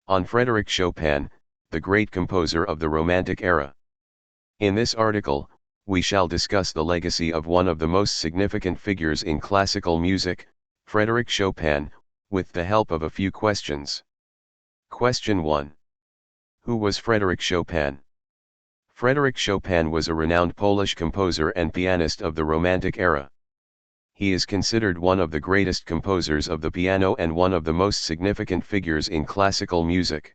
on Frédéric Chopin, the great composer of the Romantic era. In this article, we shall discuss the legacy of one of the most significant figures in classical music, Frédéric Chopin, with the help of a few questions. Question 1. Who was Frédéric Chopin? Frédéric Chopin was a renowned Polish composer and pianist of the Romantic era. He is considered one of the greatest composers of the piano and one of the most significant figures in classical music.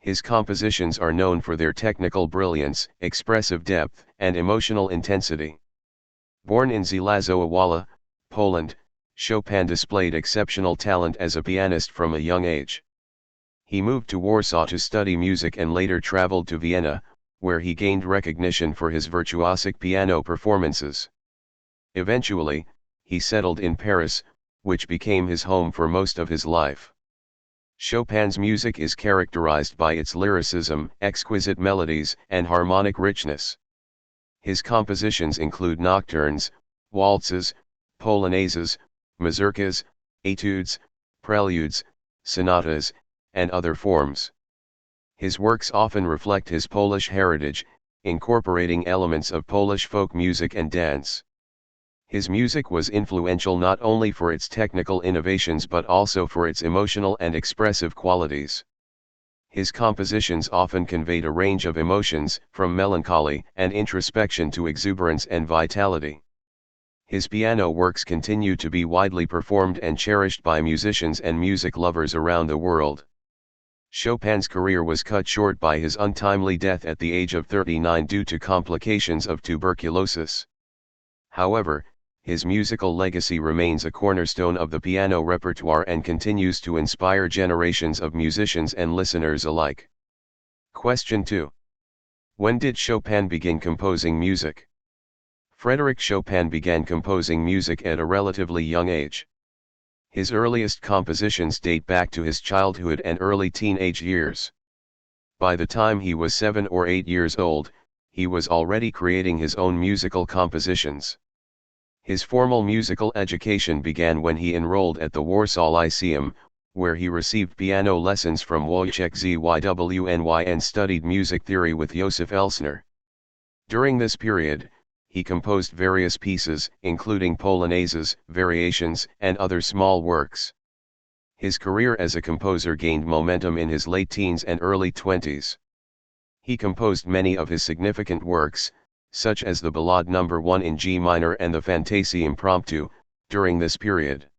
His compositions are known for their technical brilliance, expressive depth, and emotional intensity. Born in Zelazowa, Poland, Chopin displayed exceptional talent as a pianist from a young age. He moved to Warsaw to study music and later traveled to Vienna, where he gained recognition for his virtuosic piano performances. Eventually, he settled in Paris, which became his home for most of his life. Chopin's music is characterized by its lyricism, exquisite melodies, and harmonic richness. His compositions include nocturnes, waltzes, polonaises, mazurkas, etudes, preludes, sonatas, and other forms. His works often reflect his Polish heritage, incorporating elements of Polish folk music and dance. His music was influential not only for its technical innovations but also for its emotional and expressive qualities. His compositions often conveyed a range of emotions, from melancholy and introspection to exuberance and vitality. His piano works continue to be widely performed and cherished by musicians and music lovers around the world. Chopin's career was cut short by his untimely death at the age of 39 due to complications of tuberculosis. However, his musical legacy remains a cornerstone of the piano repertoire and continues to inspire generations of musicians and listeners alike. Question 2. When did Chopin begin composing music? Frédéric Chopin began composing music at a relatively young age. His earliest compositions date back to his childhood and early teenage years. By the time he was 7 or 8 years old, he was already creating his own musical compositions. His formal musical education began when he enrolled at the Warsaw Lyceum, where he received piano lessons from Wojciech Zywny and studied music theory with Józef Elsner. During this period, he composed various pieces, including polonaises, variations, and other small works. His career as a composer gained momentum in his late teens and early 20s. He composed many of his significant works, such as the Ballade No. 1 in G minor and the Fantaisie Impromptu, during this period.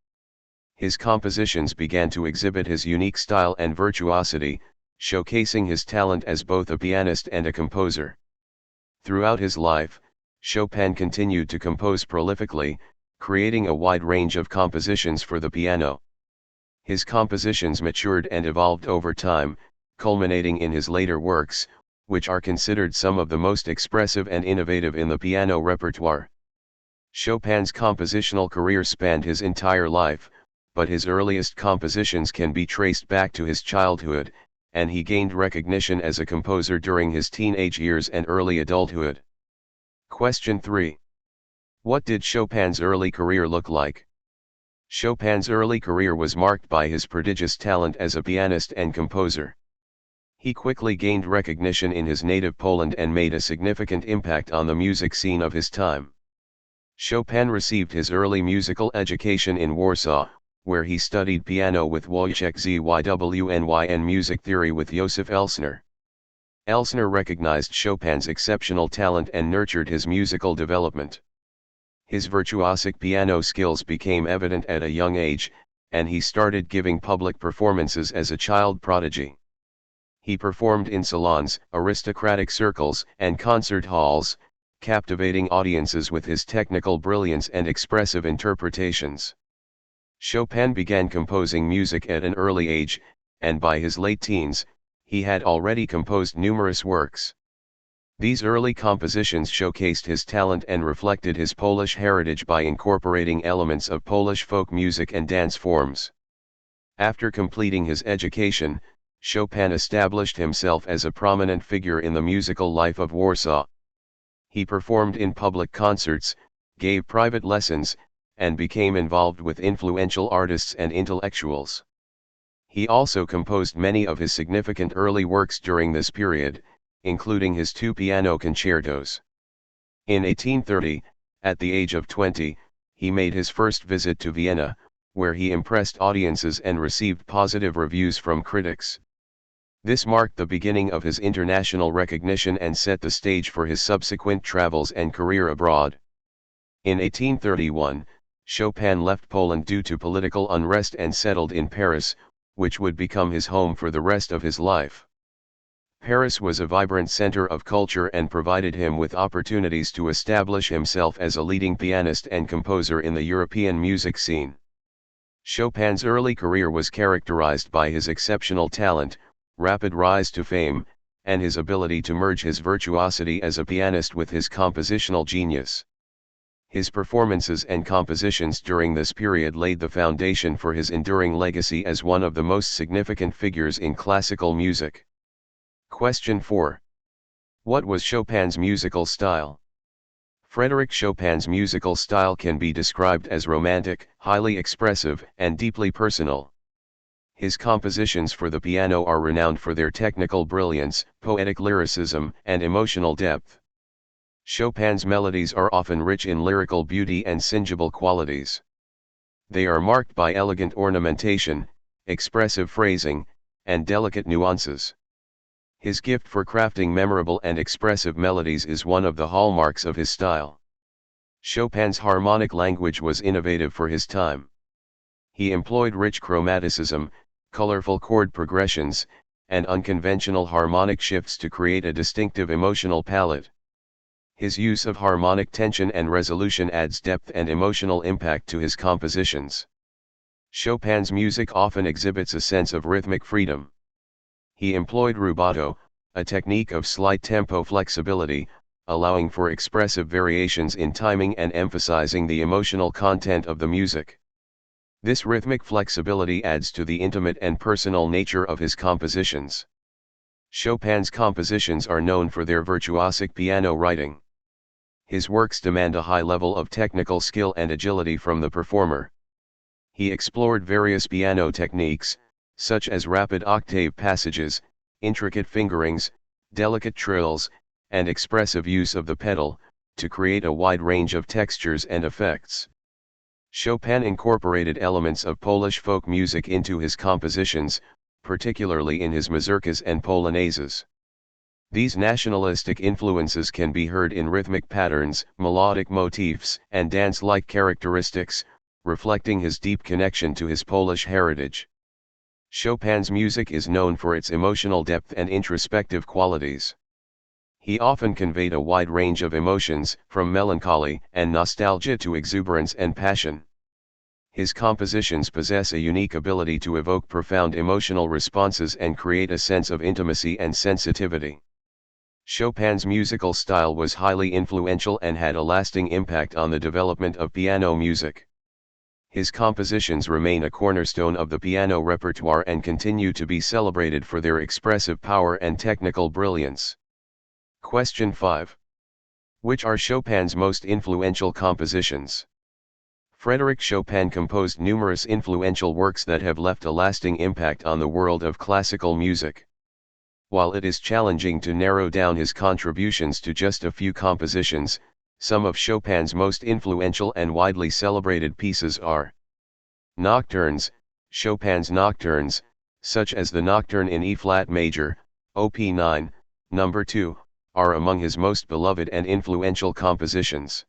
His compositions began to exhibit his unique style and virtuosity, showcasing his talent as both a pianist and a composer. Throughout his life, Chopin continued to compose prolifically, creating a wide range of compositions for the piano. His compositions matured and evolved over time, culminating in his later works, which are considered some of the most expressive and innovative in the piano repertoire. Chopin's compositional career spanned his entire life, but his earliest compositions can be traced back to his childhood, and he gained recognition as a composer during his teenage years and early adulthood. Question 3. What did Chopin's early career look like? Chopin's early career was marked by his prodigious talent as a pianist and composer. He quickly gained recognition in his native Poland and made a significant impact on the music scene of his time. Chopin received his early musical education in Warsaw, where he studied piano with Wojciech Zywny and music theory with Józef Elsner. Elsner recognized Chopin's exceptional talent and nurtured his musical development. His virtuosic piano skills became evident at a young age, and he started giving public performances as a child prodigy. He performed in salons, aristocratic circles, and concert halls, captivating audiences with his technical brilliance and expressive interpretations. Chopin began composing music at an early age, and by his late teens, he had already composed numerous works. These early compositions showcased his talent and reflected his Polish heritage by incorporating elements of Polish folk music and dance forms. After completing his education, Chopin established himself as a prominent figure in the musical life of Warsaw. He performed in public concerts, gave private lessons, and became involved with influential artists and intellectuals. He also composed many of his significant early works during this period, including his two piano concertos. In 1830, at the age of 20, he made his first visit to Vienna, where he impressed audiences and received positive reviews from critics. This marked the beginning of his international recognition and set the stage for his subsequent travels and career abroad. In 1831, Chopin left Poland due to political unrest and settled in Paris, which would become his home for the rest of his life. Paris was a vibrant center of culture and provided him with opportunities to establish himself as a leading pianist and composer in the European music scene. Chopin's early career was characterized by his exceptional talent, rapid rise to fame, and his ability to merge his virtuosity as a pianist with his compositional genius. His performances and compositions during this period laid the foundation for his enduring legacy as one of the most significant figures in classical music. Question 4. What was Chopin's musical style? Frédéric Chopin's musical style can be described as romantic, highly expressive, and deeply personal. His compositions for the piano are renowned for their technical brilliance, poetic lyricism, and emotional depth. Chopin's melodies are often rich in lyrical beauty and singable qualities. They are marked by elegant ornamentation, expressive phrasing, and delicate nuances. His gift for crafting memorable and expressive melodies is one of the hallmarks of his style. Chopin's harmonic language was innovative for his time. He employed rich chromaticism, colorful chord progressions, and unconventional harmonic shifts to create a distinctive emotional palette. His use of harmonic tension and resolution adds depth and emotional impact to his compositions. Chopin's music often exhibits a sense of rhythmic freedom. He employed rubato, a technique of slight tempo flexibility, allowing for expressive variations in timing and emphasizing the emotional content of the music. This rhythmic flexibility adds to the intimate and personal nature of his compositions. Chopin's compositions are known for their virtuosic piano writing. His works demand a high level of technical skill and agility from the performer. He explored various piano techniques, such as rapid octave passages, intricate fingerings, delicate trills, and expressive use of the pedal, to create a wide range of textures and effects. Chopin incorporated elements of Polish folk music into his compositions, particularly in his mazurkas and polonaises. These nationalistic influences can be heard in rhythmic patterns, melodic motifs, and dance-like characteristics, reflecting his deep connection to his Polish heritage. Chopin's music is known for its emotional depth and introspective qualities. He often conveyed a wide range of emotions, from melancholy and nostalgia to exuberance and passion. His compositions possess a unique ability to evoke profound emotional responses and create a sense of intimacy and sensitivity. Chopin's musical style was highly influential and had a lasting impact on the development of piano music. His compositions remain a cornerstone of the piano repertoire and continue to be celebrated for their expressive power and technical brilliance. Question 5. Which are Chopin's most influential compositions? Frédéric Chopin composed numerous influential works that have left a lasting impact on the world of classical music. While it is challenging to narrow down his contributions to just a few compositions, some of Chopin's most influential and widely celebrated pieces are Nocturnes. Chopin's nocturnes, such as the Nocturne in E-flat major, Op. 9, No. 2, are among his most beloved and influential compositions.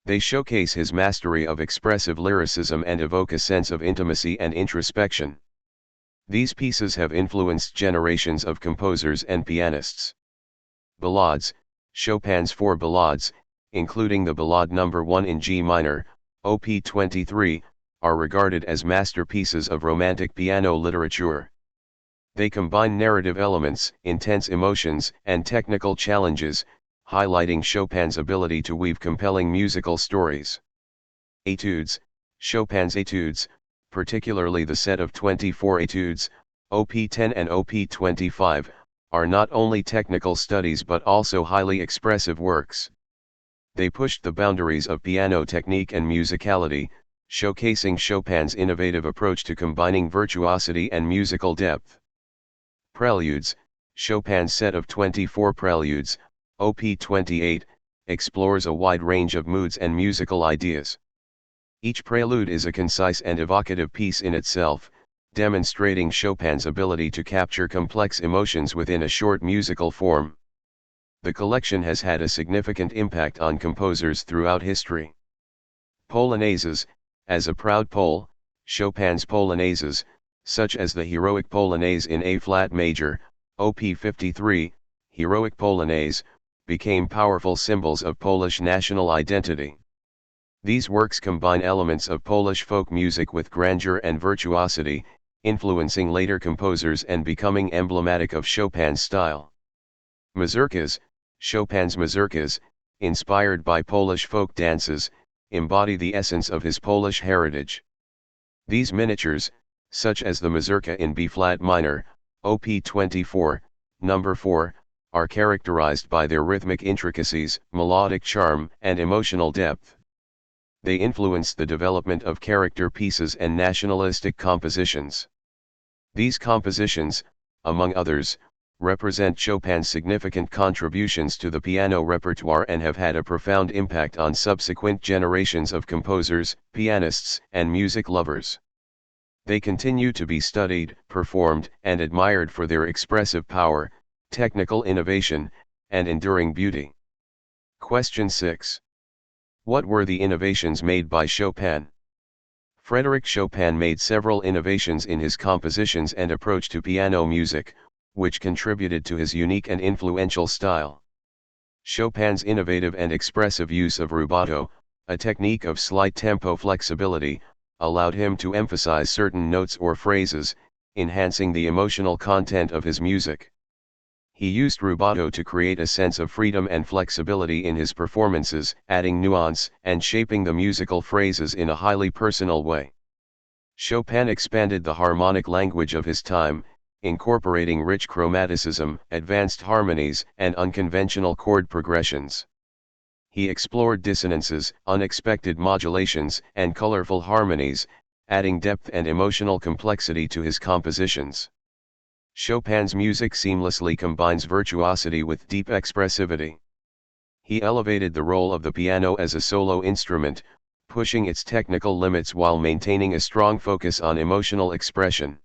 They showcase his mastery of expressive lyricism and evoke a sense of intimacy and introspection. These pieces have influenced generations of composers and pianists. Ballades. Chopin's four ballades, including the Ballade No. 1 in G minor, Op. 23, are regarded as masterpieces of Romantic piano literature. They combine narrative elements, intense emotions, and technical challenges, highlighting Chopin's ability to weave compelling musical stories. Etudes. Chopin's etudes, particularly the set of 24 etudes, Op. 10 and Op. 25, are not only technical studies but also highly expressive works. They pushed the boundaries of piano technique and musicality, showcasing Chopin's innovative approach to combining virtuosity and musical depth. Preludes, Chopin's set of 24 preludes, Op. 28, explores a wide range of moods and musical ideas. Each prelude is a concise and evocative piece in itself, demonstrating Chopin's ability to capture complex emotions within a short musical form. The collection has had a significant impact on composers throughout history. Polonaises, as a proud Pole, Chopin's polonaises, such as the heroic polonaise in A-flat major, Op. 53, heroic polonaise, became powerful symbols of Polish national identity. These works combine elements of Polish folk music with grandeur and virtuosity, influencing later composers and becoming emblematic of Chopin's style. Mazurkas, Chopin's mazurkas, inspired by Polish folk dances, embody the essence of his Polish heritage. These miniatures, such as the mazurka in B-flat minor, Op. 24, number 4, are characterized by their rhythmic intricacies, melodic charm, and emotional depth. They influenced the development of character pieces and nationalistic compositions. These compositions, among others, represent Chopin's significant contributions to the piano repertoire and have had a profound impact on subsequent generations of composers, pianists, and music lovers. They continue to be studied, performed, and admired for their expressive power, technical innovation, and enduring beauty. Question 6. What were the innovations made by Chopin? Frédéric Chopin made several innovations in his compositions and approach to piano music, which contributed to his unique and influential style. Chopin's innovative and expressive use of rubato, a technique of slight tempo flexibility, allowed him to emphasize certain notes or phrases, enhancing the emotional content of his music. He used rubato to create a sense of freedom and flexibility in his performances, adding nuance and shaping the musical phrases in a highly personal way. Chopin expanded the harmonic language of his time, incorporating rich chromaticism, advanced harmonies, and unconventional chord progressions. He explored dissonances, unexpected modulations, and colorful harmonies, adding depth and emotional complexity to his compositions. Chopin's music seamlessly combines virtuosity with deep expressivity. He elevated the role of the piano as a solo instrument, pushing its technical limits while maintaining a strong focus on emotional expression.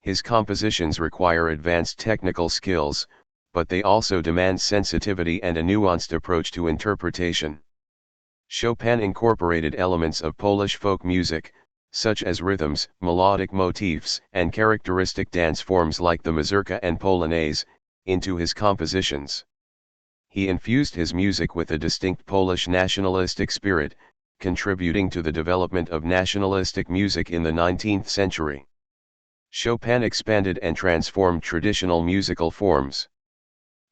His compositions require advanced technical skills, but they also demand sensitivity and a nuanced approach to interpretation. Chopin incorporated elements of Polish folk music, such as rhythms, melodic motifs, and characteristic dance forms like the mazurka and polonaise, into his compositions. He infused his music with a distinct Polish nationalistic spirit, contributing to the development of nationalistic music in the 19th century. Chopin expanded and transformed traditional musical forms.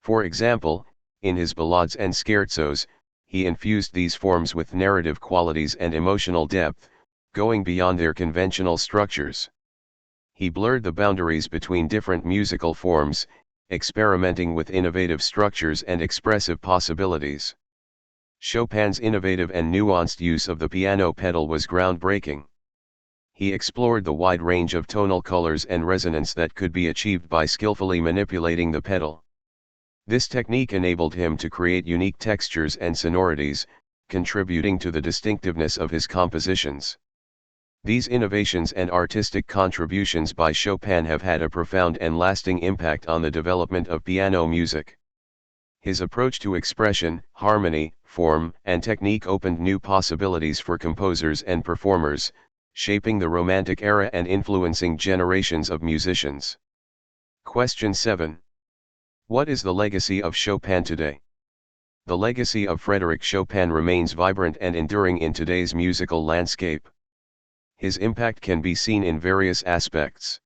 For example, in his ballades and scherzos, he infused these forms with narrative qualities and emotional depth, going beyond their conventional structures. He blurred the boundaries between different musical forms, experimenting with innovative structures and expressive possibilities. Chopin's innovative and nuanced use of the piano pedal was groundbreaking. He explored the wide range of tonal colors and resonance that could be achieved by skillfully manipulating the pedal. This technique enabled him to create unique textures and sonorities, contributing to the distinctiveness of his compositions. These innovations and artistic contributions by Chopin have had a profound and lasting impact on the development of piano music. His approach to expression, harmony, form, and technique opened new possibilities for composers and performers, shaping the Romantic era and influencing generations of musicians. Question 7. What is the legacy of Chopin today? The legacy of Frédéric Chopin remains vibrant and enduring in today's musical landscape. His impact can be seen in various aspects.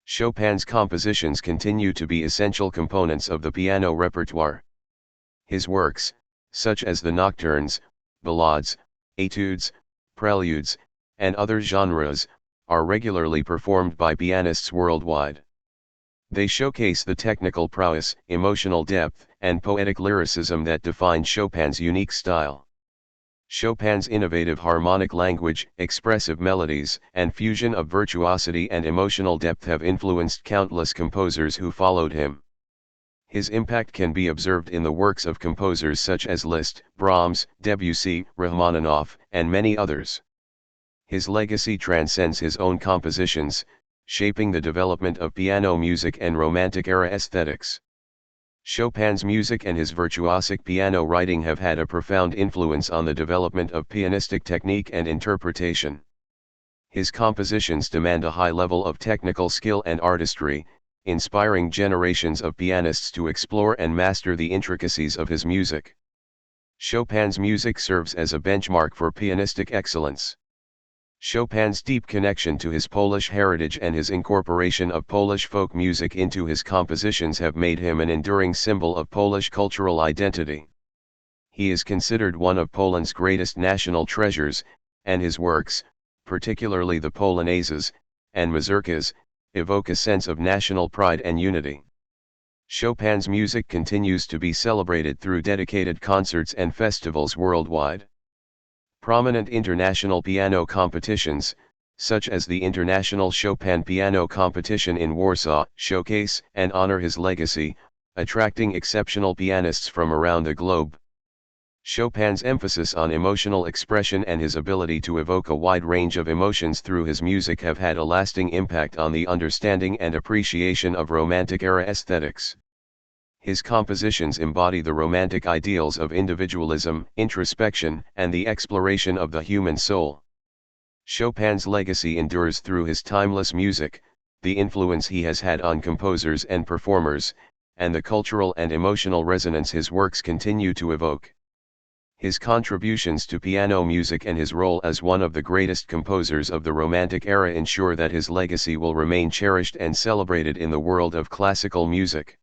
Chopin's compositions continue to be essential components of the piano repertoire. His works, such as the nocturnes, ballades, etudes, preludes, and other genres, are regularly performed by pianists worldwide. They showcase the technical prowess, emotional depth, and poetic lyricism that define Chopin's unique style. Chopin's innovative harmonic language, expressive melodies, and fusion of virtuosity and emotional depth have influenced countless composers who followed him. His impact can be observed in the works of composers such as Liszt, Brahms, Debussy, Rachmaninoff, and many others. His legacy transcends his own compositions, shaping the development of piano music and Romantic-era aesthetics. Chopin's music and his virtuosic piano writing have had a profound influence on the development of pianistic technique and interpretation. His compositions demand a high level of technical skill and artistry, inspiring generations of pianists to explore and master the intricacies of his music. Chopin's music serves as a benchmark for pianistic excellence. Chopin's deep connection to his Polish heritage and his incorporation of Polish folk music into his compositions have made him an enduring symbol of Polish cultural identity. He is considered one of Poland's greatest national treasures, and his works, particularly the polonaises and mazurkas, evoke a sense of national pride and unity. Chopin's music continues to be celebrated through dedicated concerts and festivals worldwide. Prominent international piano competitions, such as the International Chopin Piano Competition in Warsaw, showcase and honor his legacy, attracting exceptional pianists from around the globe. Chopin's emphasis on emotional expression and his ability to evoke a wide range of emotions through his music have had a lasting impact on the understanding and appreciation of Romantic-era aesthetics. His compositions embody the romantic ideals of individualism, introspection, and the exploration of the human soul. Chopin's legacy endures through his timeless music, the influence he has had on composers and performers, and the cultural and emotional resonance his works continue to evoke. His contributions to piano music and his role as one of the greatest composers of the Romantic era ensure that his legacy will remain cherished and celebrated in the world of classical music.